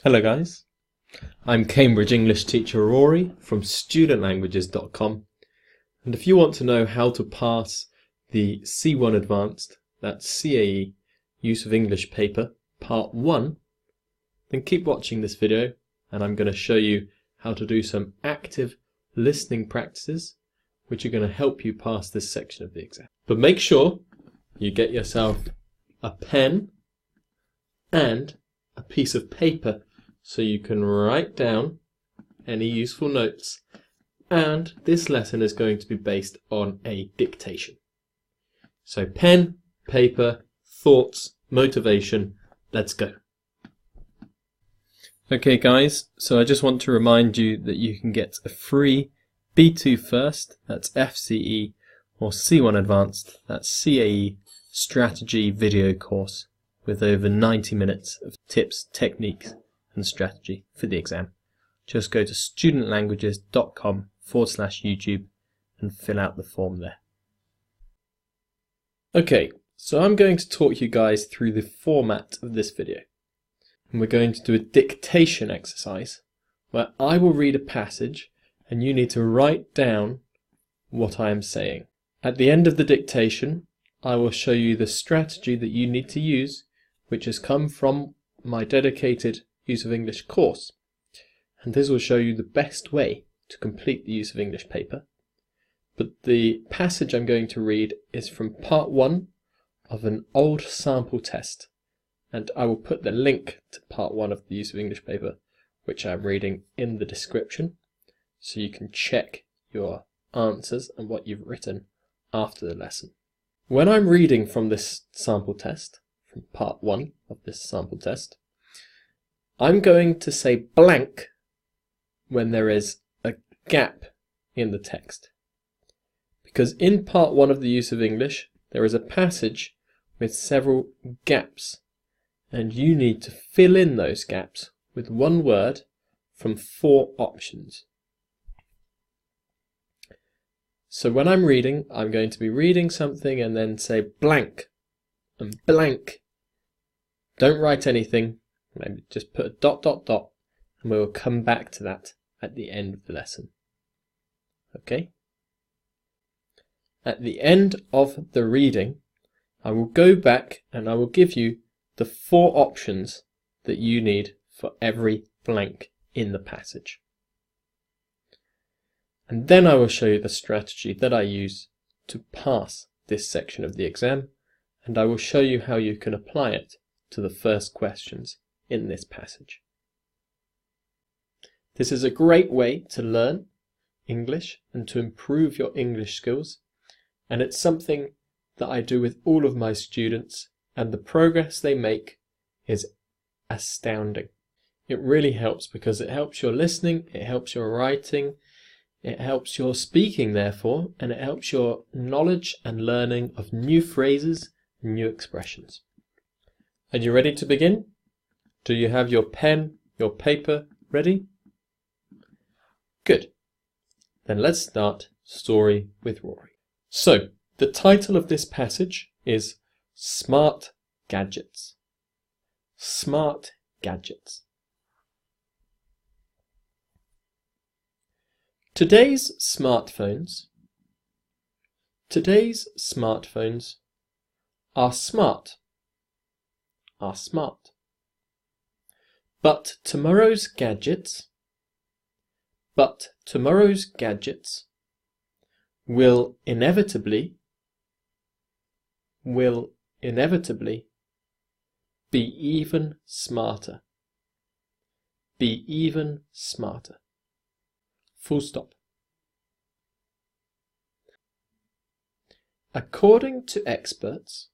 Hello guys, I'm Cambridge English teacher Rory from studentlanguages.com, and if you want to know how to pass the C1 Advanced, that's CAE Use of English paper, part 1, then keep watching this video and I'm going to show you how to do some active listening practices which are going to help you pass this section of the exam. But make sure you get yourself a pen and a piece of paper so you can write down any useful notes, and this lesson is going to be based on a dictation. So pen, paper, thoughts, motivation, let's go. Okay guys, so I just want to remind you that you can get a free B2 First, that's FCE, or C1 Advanced, that's CAE strategy video course with over 90 minutes of tips, techniques and strategy for the exam. Just go to studentlanguages.com/YouTube and fill out the form there. Okay, so I'm going to talk you guys through the format of this video. And we're going to do a dictation exercise where I will read a passage and you need to write down what I am saying. At the end of the dictation, I will show you the strategy that you need to use, which has come from my dedicated Use of English course, and this will show you the best way to complete the Use of English paper. But the passage I'm going to read is from part 1 of an old sample test, and I will put the link to part 1 of the Use of English paper, which I'm reading, in the description, so you can check your answers and what you've written after the lesson. When I'm reading from this sample test, from part 1 of this sample test, I'm going to say blank when there is a gap in the text. Because in part 1 of the Use of English, there is a passage with several gaps, and you need to fill in those gaps with one word from 4 options. So when I'm reading, I'm going to be reading something and then say blank and blank. Don't write anything. Maybe just put a ... and we will come back to that at the end of the lesson. Okay? At the end of the reading, I will go back and I will give you the 4 options that you need for every blank in the passage. And then I will show you the strategy that I use to pass this section of the exam, and I will show you how you can apply it to the first questions in this passage. This is a great way to learn English and to improve your English skills, and it's something that I do with all of my students, and the progress they make is astounding. It really helps because it helps your listening, it helps your writing, it helps your speaking therefore, and it helps your knowledge and learning of new phrases and new expressions. Are you ready to begin? Do you have your pen, your paper ready? Good. Then let's start Story with Rory. So, the title of this passage is Smart Gadgets. Smart Gadgets. Today's smartphones are smart. But tomorrow's gadgets will inevitably be even smarter. Full stop. According to experts,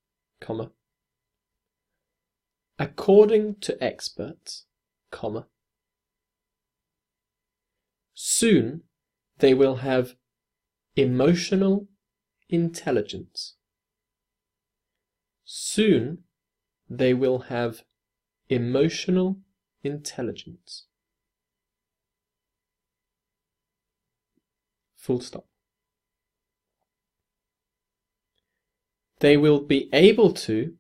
soon they will have emotional intelligence. Soon they will have emotional intelligence. Full stop. They will be able to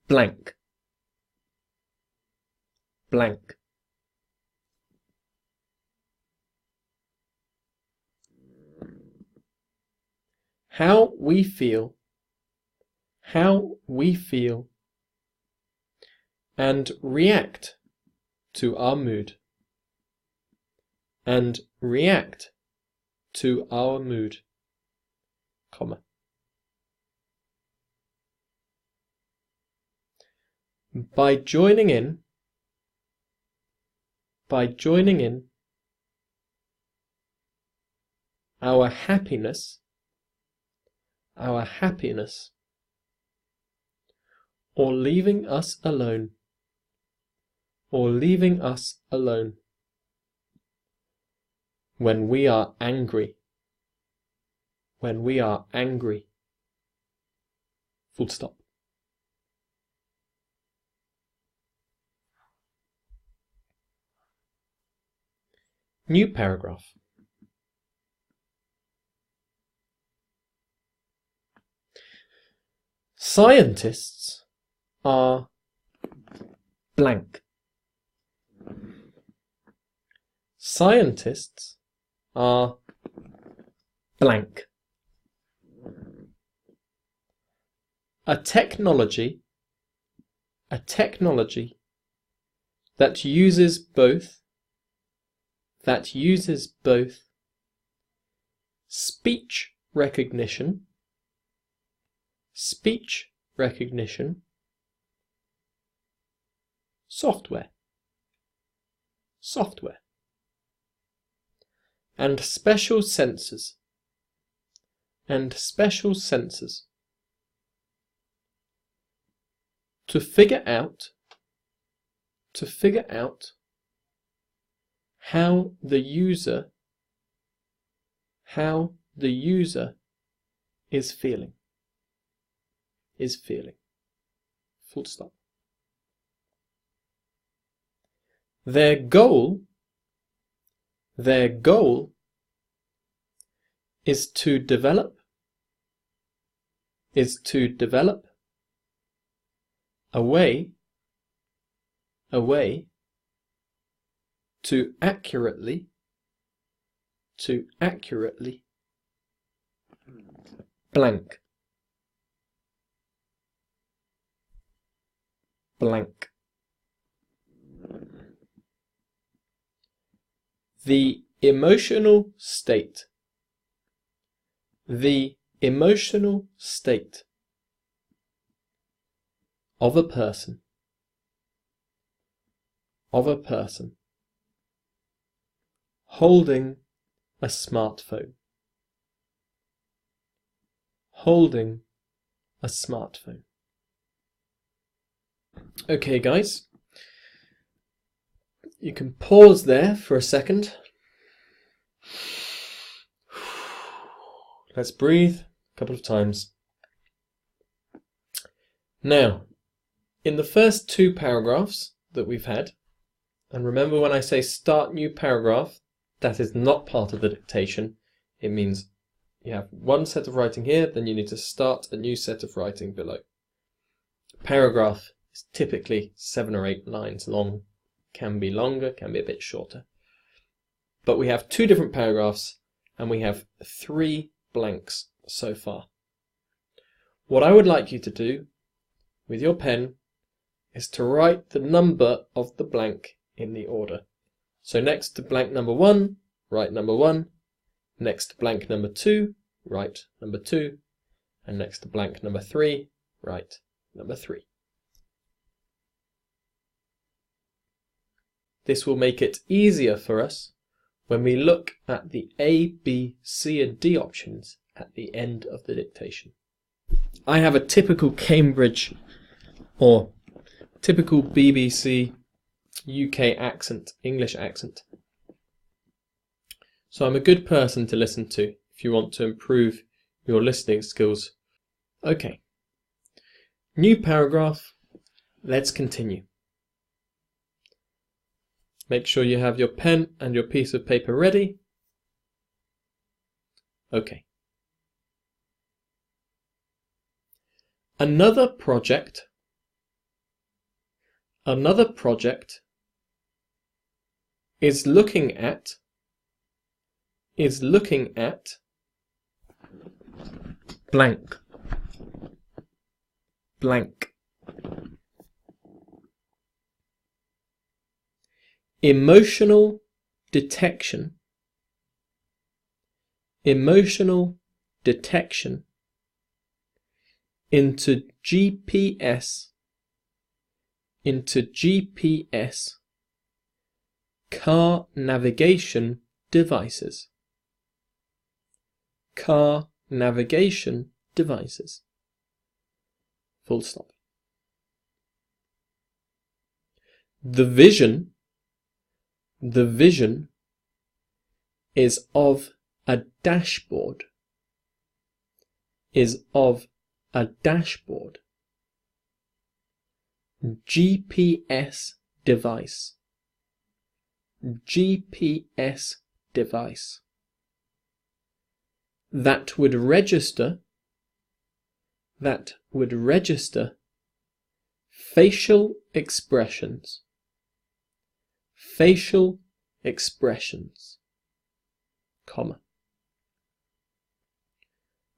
blank, blank. How we feel, and react to our mood, and react to our mood, comma. By joining in our happiness, or leaving us alone, when we are angry, full stop. New paragraph. Scientists are blank. Scientists are blank. A technology that uses both speech recognition, software, and special sensors, to figure out how the user is feeling. Full stop. Their goal is to develop a way to accurately blank. The emotional state of a person holding a smartphone. Okay, guys, you can pause there for a second. Let's breathe a couple of times. Now, in the first two paragraphs that we've had, and remember when I say start new paragraph, that is not part of the dictation. It means you have one set of writing here, then you need to start a new set of writing below. Paragraph is typically 7 or 8 lines long, can be longer, can be a bit shorter. But we have 2 different paragraphs and we have 3 blanks so far. What I would like you to do with your pen is to write the number of the blank in the order. So next to blank number 1, write number 1. Next to blank number 2, write number 2. And next to blank number 3, write number 3. This will make it easier for us when we look at the A, B, C and D options at the end of the dictation. I have a typical Cambridge or typical BBC UK accent, English accent. So I'm a good person to listen to if you want to improve your listening skills. Okay, new paragraph, let's continue. Make sure you have your pen and your piece of paper ready. Okay. Another project Another project is looking at blank, blank. Emotional detection, emotional detection into GPS car navigation devices. Car navigation devices. Full stop. The vision is of a dashboard. GPS device. GPS device. That would register facial expressions. Facial expressions, comma.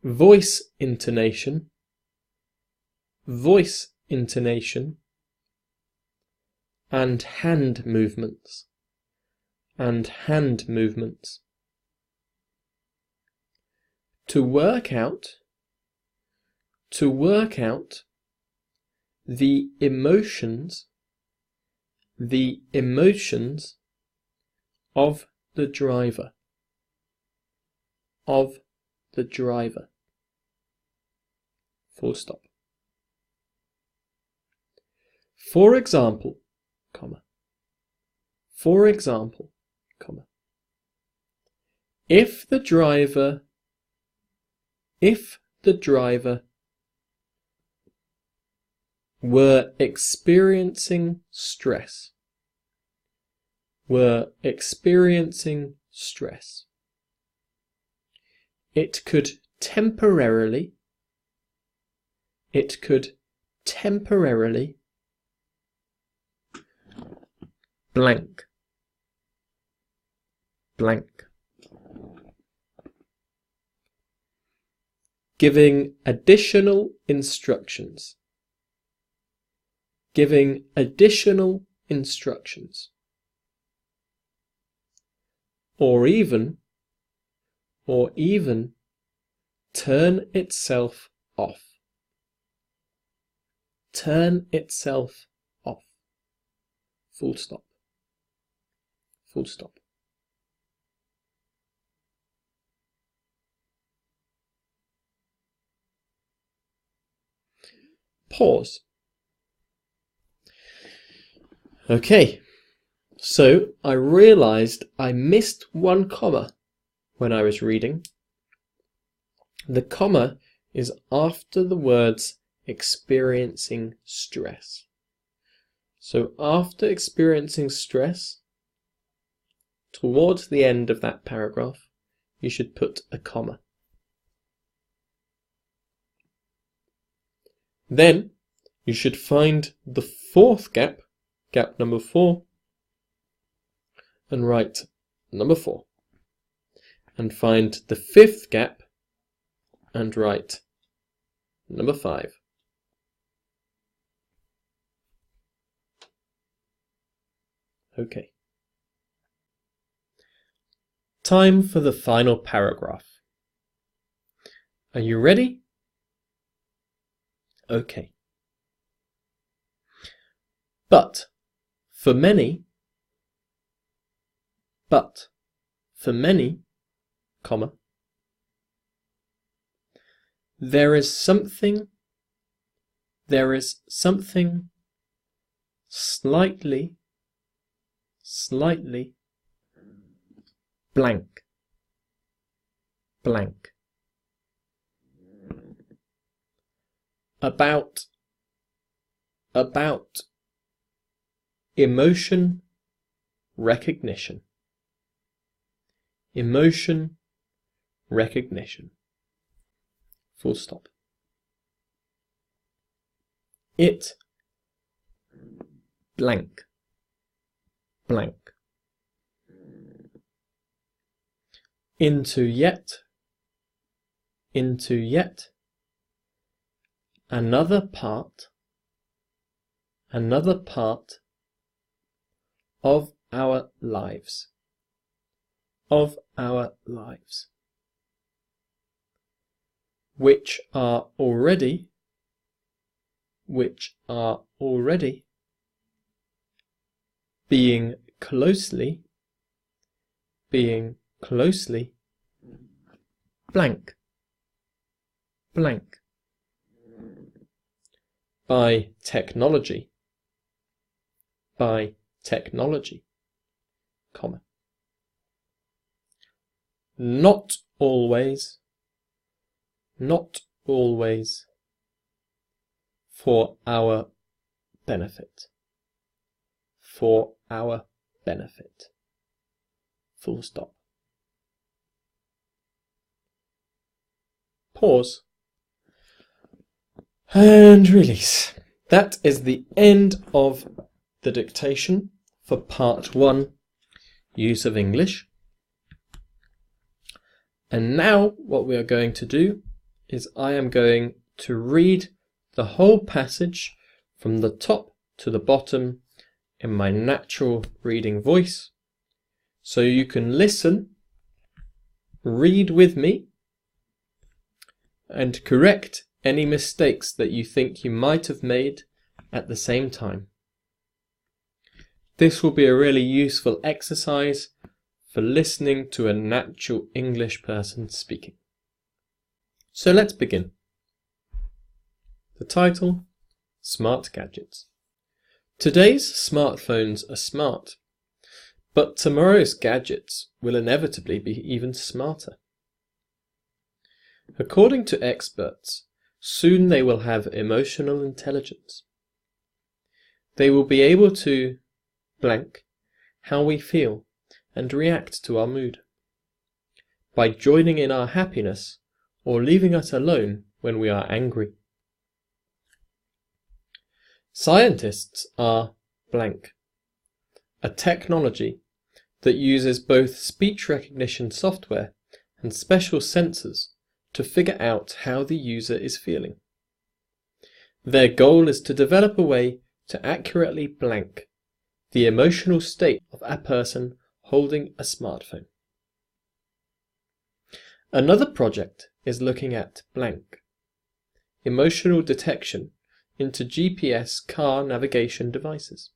Voice intonation and hand movements to work out the emotions of the driver. Full stop. For example, comma. If the driver were experiencing stress, it could temporarily blank. Giving additional instructions. Or even turn itself off. Full stop. Pause. Okay, so I realized I missed one comma when I was reading. The comma is after the words experiencing stress. So after experiencing stress, towards the end of that paragraph, you should put a comma. Then you should find the fourth gap, gap number 4, and write number 4. And find the fifth gap and write number 5. Okay. Time for the final paragraph. Are you ready? Okay. But for many, comma, there is something slightly blank. About emotion recognition. Full stop. It blank, blank. Into yet, another part of our lives, which are already being closely blank, blank, by technology, comma. Not always, for our benefit, full stop. Pause. And release. That is the end of the dictation for part 1, use of English. And now what we are going to do is I am going to read the whole passage from the top to the bottom in my natural reading voice, so you can listen, read with me, and correct any mistakes that you think you might have made at the same time. This will be a really useful exercise for listening to a natural English person speaking. So let's begin. The title, Smart Gadgets. Today's smartphones are smart, but tomorrow's gadgets will inevitably be even smarter. According to experts, soon they will have emotional intelligence. They will be able to blank how we feel and react to our mood, by joining in our happiness or leaving us alone when we are angry. Scientists are blank, a technology that uses both speech recognition software and special sensors to figure out how the user is feeling. Their goal is to develop a way to accurately blank the emotional state of a person holding a smartphone. Another project is looking at blank emotional detection into GPS car navigation devices.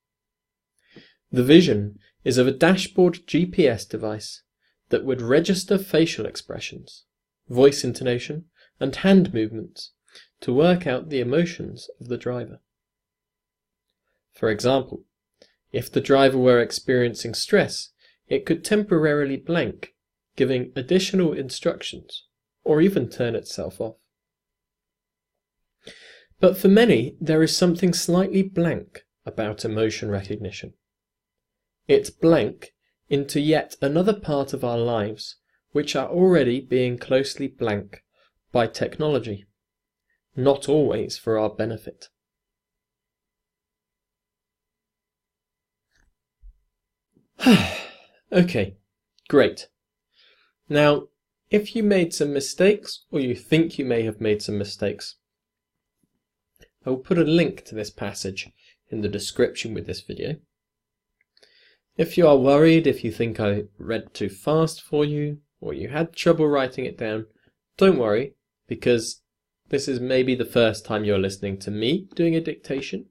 The vision is of a dashboard GPS device that would register facial expressions, voice intonation, and hand movements to work out the emotions of the driver. For example, if the driver were experiencing stress, it could temporarily blank, giving additional instructions, or even turn itself off. But for many, there is something slightly blank about emotion recognition. It's blank into yet another part of our lives which are already being closely blank by technology, not always for our benefit. Okay, great. Now, if you made some mistakes, or you think you may have made some mistakes, I will put a link to this passage in the description with this video. If you are worried, if you think I read too fast for you, or you had trouble writing it down, don't worry, because this is maybe the first time you're listening to me doing a dictation,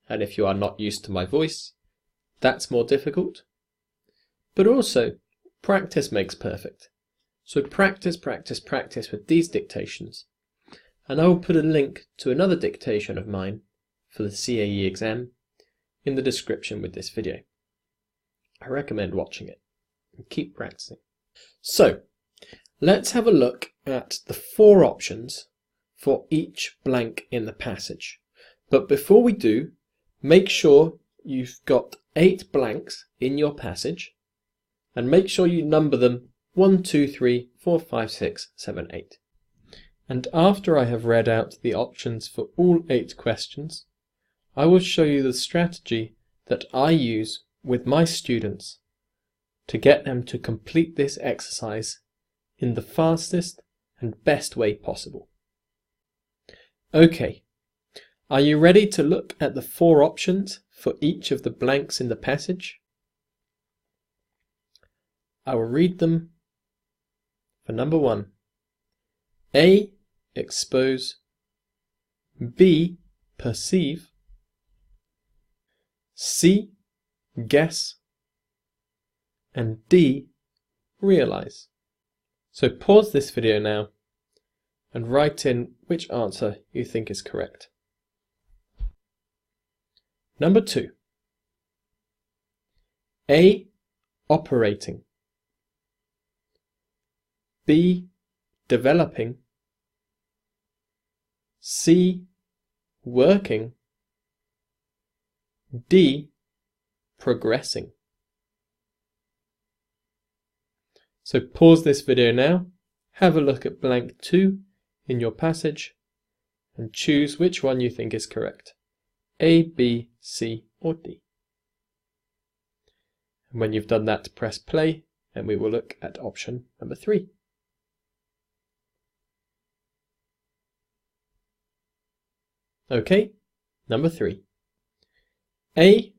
and if you are not used to my voice, that's more difficult. But also, practice makes perfect. So practice with these dictations. And I will put a link to another dictation of mine for the CAE exam in the description with this video. I recommend watching it and keep practicing. So, let's have a look at the 4 options for each blank in the passage. But before we do, make sure you've got 8 blanks in your passage, and make sure you number them 1, 2, 3, 4, 5, 6, 7, 8. And after I have read out the options for all 8 questions, I will show you the strategy that I use with my students to get them to complete this exercise in the fastest and best way possible. Okay, are you ready to look at the 4 options for each of the blanks in the passage? I will read them. For number 1, A, expose, B, perceive, C, guess, and D, realize. So pause this video now and write in which answer you think is correct. Number 2, A, operating, B, developing, C, working, D, progressing. So pause this video now, have a look at blank 2 in your passage and choose which one you think is correct. A, B, C or D. And when you've done that, press play and we will look at option number 3. Okay, number 3. A,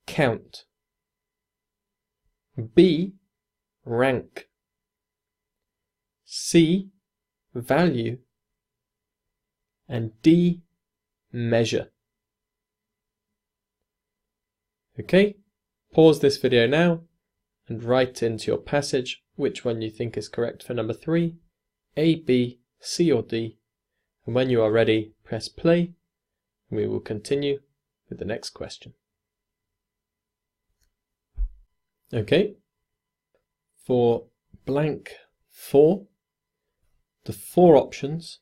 count, B, rank, C, value, and D, measure. Okay, pause this video now and write into your passage which one you think is correct for number 3, A, B, C or D, and when you are ready, press play and we will continue with the next question. Okay, for blank 4, the 4 options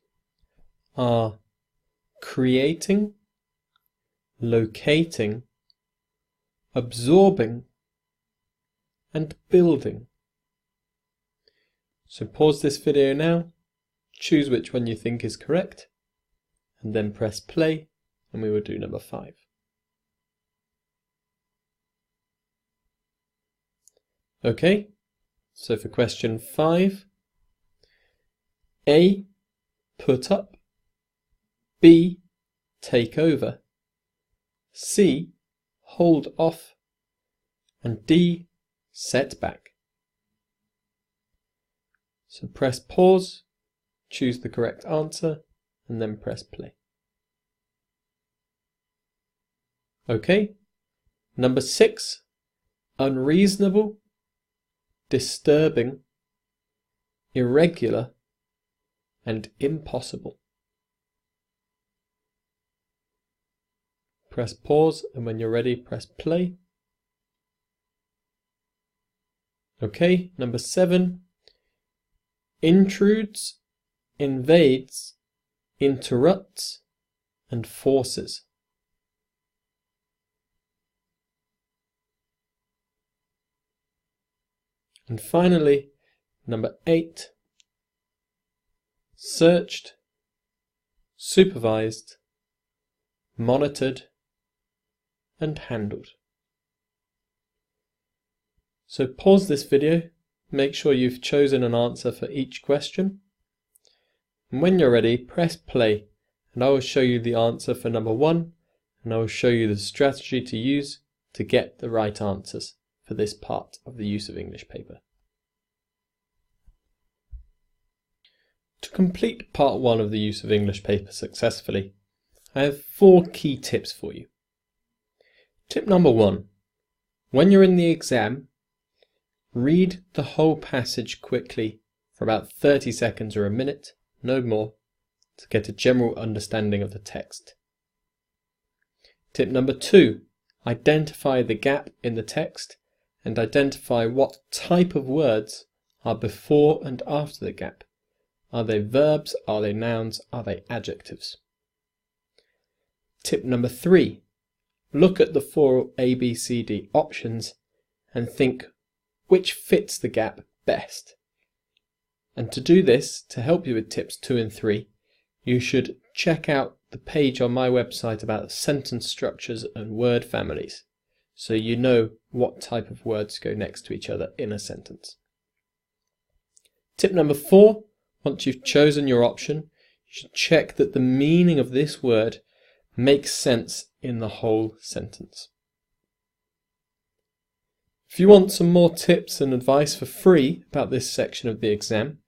are creating, locating, absorbing, and building. So pause this video now, choose which one you think is correct, and then press play, and we will do number 5. Okay, so for question 5, A, put up, B, take over, C, hold off, and D, set back. So press pause, choose the correct answer, and then press play. Okay, number 6, unreasonable, disturbing, irregular, and impossible. Press pause and when you're ready, press play. Okay, number 7, intrudes, invades, interrupts, and forces. And finally, number 8, searched, supervised, monitored, and handled. So pause this video, make sure you've chosen an answer for each question. And when you're ready, press play, and I will show you the answer for number 1, and I will show you the strategy to use to get the right answers for this part of the use of English paper. To complete part 1 of the use of English paper successfully, I have 4 key tips for you. Tip number 1. When you're in the exam, read the whole passage quickly for about 30 seconds or a minute, no more, to get a general understanding of the text. Tip number 2. Identify the gap in the text and identify what type of words are before and after the gap. Are they verbs? Are they nouns? Are they adjectives? Tip number 3. Look at the 4 A, B, C, D options and think which fits the gap best. And to do this, to help you with tips 2 and 3, you should check out the page on my website about sentence structures and word families, so you know what type of words go next to each other in a sentence. Tip number 4, once you've chosen your option, you should check that the meaning of this word makes sense in the whole sentence. If you want some more tips and advice for free about this section of the exam,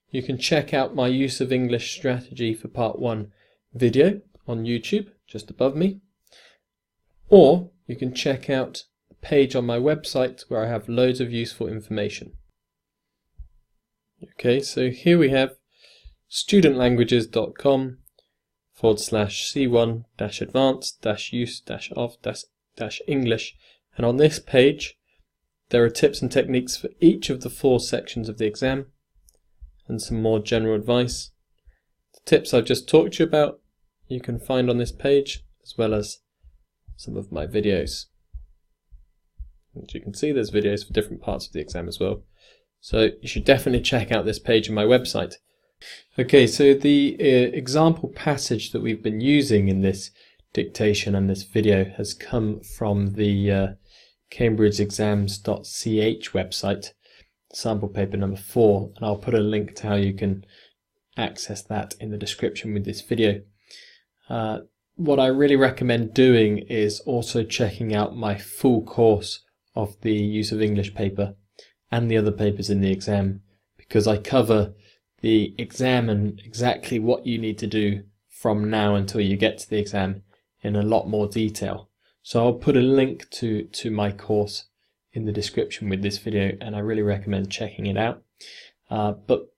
you can check out my use of English strategy for part 1 video on YouTube, just above me. Or you can check out the page on my website where I have loads of useful information. Okay, so here we have studentlanguages.com/C1-advanced-use-of-English, and on this page there are tips and techniques for each of the 4 sections of the exam and some more general advice. The tips I've just talked to you about you can find on this page, as well as some of my videos. As you can see, there's videos for different parts of the exam as well. So you should definitely check out this page on my website. Okay, so the example passage that we've been using in this dictation and this video has come from the cambridgeexams.ch website, sample paper number 4, and I'll put a link to how you can access that in the description with this video. What I really recommend doing is also checking out my full course of the use of English paper and the other papers in the exam, because I cover the exam and exactly what you need to do from now until you get to the exam in a lot more detail. So I'll put a link to my course in the description with this video, and I really recommend checking it out. But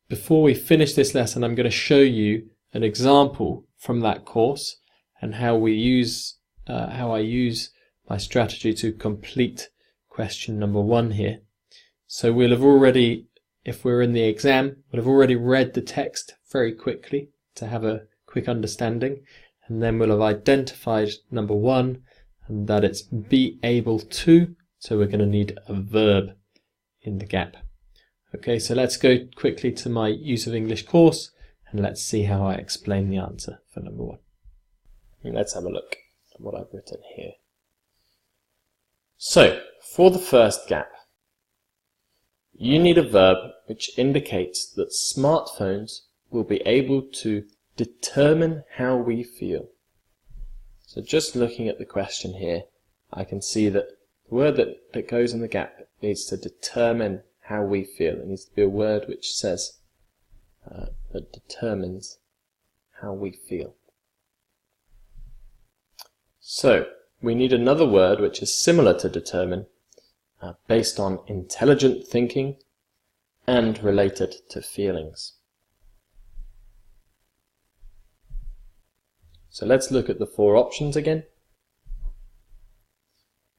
before we finish this lesson, I'm going to show you an example from that course and how I use my strategy to complete question number 1 here. So we'll have already, if we're in the exam, we'll have already read the text very quickly to have a quick understanding, and then we'll have identified number 1 and that it's be able to, so we're going to need a verb in the gap. Okay, so let's go quickly to my use of English course and let's see how I explain the answer for number 1. And let's have a look at what I've written here. So, for the first gap, you need a verb which indicates that smartphones will be able to determine how we feel. So just looking at the question here, I can see that the word that goes in the gap needs to determine how we feel. It needs to be a word which says, that determines how we feel. So, we need another word which is similar to determine, based on intelligent thinking and related to feelings. So let's look at the 4 options again.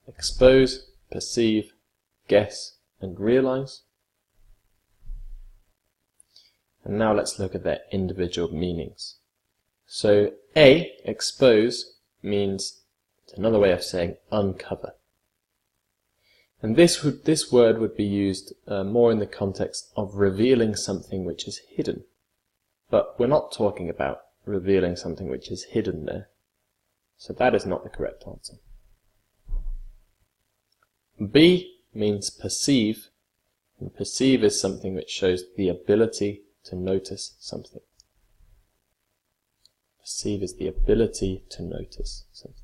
Expose, perceive, guess, and realize. And now let's look at their individual meanings. So A, expose, means, it's another way of saying uncover. And this word would be used more in the context of revealing something which is hidden. But we're not talking about revealing something which is hidden there. So that is not the correct answer. B means perceive, and perceive is something which shows the ability to notice something. Perceive is the ability to notice something.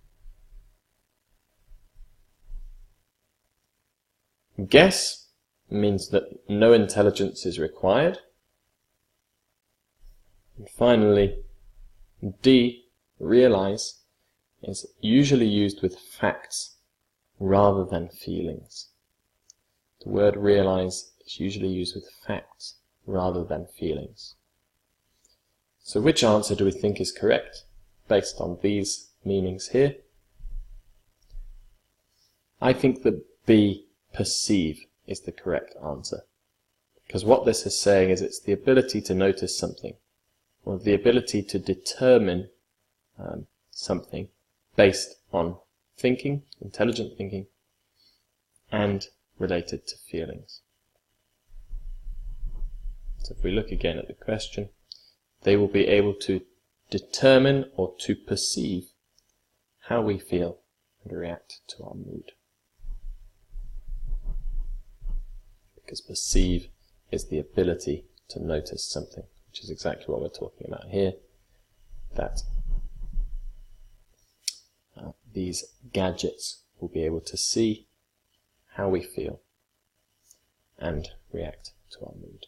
Guess means that no intelligence is required. And finally, D, realize, is usually used with facts rather than feelings. The word realize is usually used with facts rather than feelings. So which answer do we think is correct based on these meanings here? I think that B, perceive, is the correct answer. Because what this is saying is it's the ability to notice something, or the ability to determine something based on thinking, intelligent thinking, and related to feelings. So if we look again at the question, they will be able to determine or to perceive how we feel, and react to our mood. Because perceive is the ability to notice something, which is exactly what we're talking about here, that these gadgets will be able to see how we feel and react to our mood.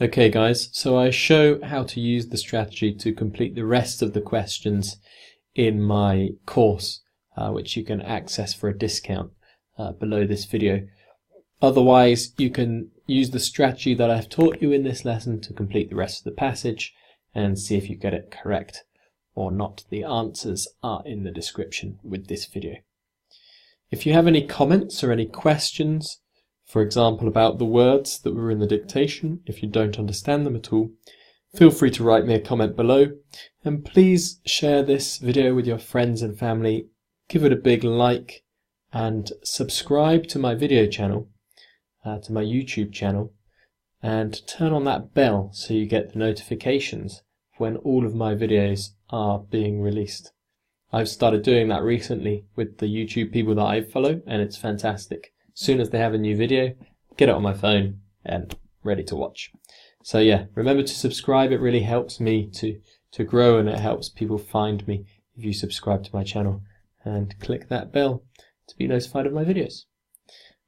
Okay guys, so I show how to use the strategy to complete the rest of the questions in my course, which you can access for a discount below this video. Otherwise, you can use the strategy that I've taught you in this lesson to complete the rest of the passage and see if you get it correct or not. The answers are in the description with this video. If you have any comments or any questions, for example about the words that were in the dictation, if you don't understand them at all, feel free to write me a comment below, and please share this video with your friends and family, give it a big like, and subscribe to my video channel, to my YouTube channel, and turn on that bell so you get the notifications when all of my videos are being released. I've started doing that recently with the YouTube people that I follow, and it's fantastic. As soon as they have a new video, get it on my phone and ready to watch. So yeah, remember to subscribe. It really helps me to grow, and it helps people find me if you subscribe to my channel and click that bell to be notified of my videos.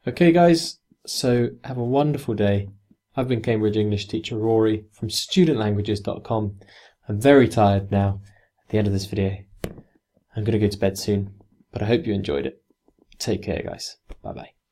Okay guys, so have a wonderful day. I've been Cambridge English teacher Rory from studentlanguages.com. I'm very tired now at the end of this video. I'm going to go to bed soon, but I hope you enjoyed it. Take care guys. Bye bye.